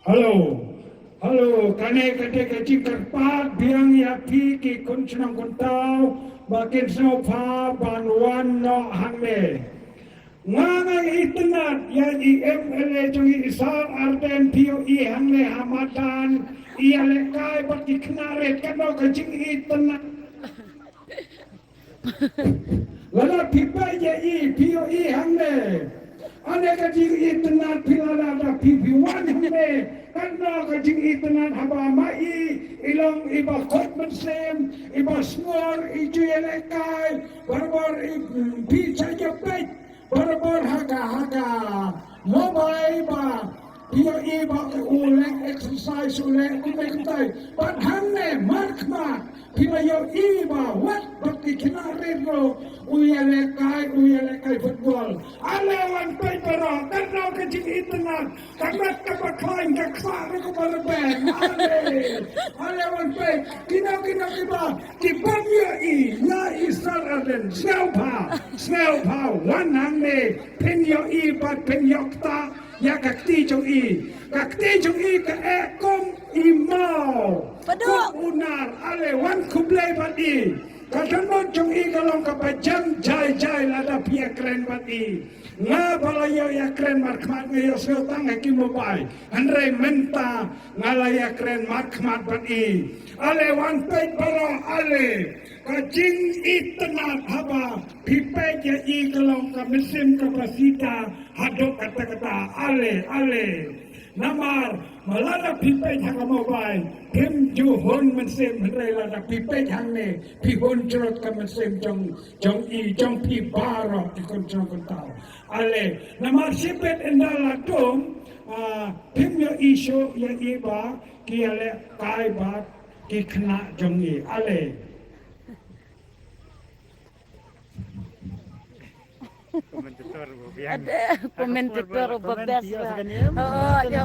Halo, halo, kane kate kaci kerpat biang yapi ki kun senang kun tau, bakin senau pa banwan no hangne. Ngangang itenat ya IMLA jongi isar arten pio I hangne hamatan, ia lekai baki knaret kano kacing itenat. Lala pipa ya I pio I hangne. Ane kajing itenat pilala da pipiwan hangne. Karena kajing itenat haba mai ilang iba kot mensem iba smor iju elekai barbar pizza jepet barbar haga mobile ba dia iba ulek exercise ulek kumentai padhanne markma pila yo iba wat bakti kinarero uyelekai football alewan paipero karena kajing itenat karena kapaklain kaksa ko balaben alewan pai kina iba kibanya I na isar aden snelpa wananne penyo iba penyokta ya kakti jong I ke ekom imau Paduk. unar ale wan kublai badi katanot jong I kalong kapajam jai lada pia keren badi nga balayo ya keren markmat ngayo seltang hakim mobai andre menta ngalaya keren markmat badi ale wan peit baro ale kajing itenat haba pipe ya I kalong kamesim kapasita hadok kata-kata ale namar malada pipe hanga mobai hem juhon mensem hendrai lada pipe hangne pihon cerot kamensem jong I jong pi barok di koncong kontau ale namar sipet endala tom hem yo iso ya iba ki ale kai ba ki kena jong I ale Ada komentator bebas. Oh, ya.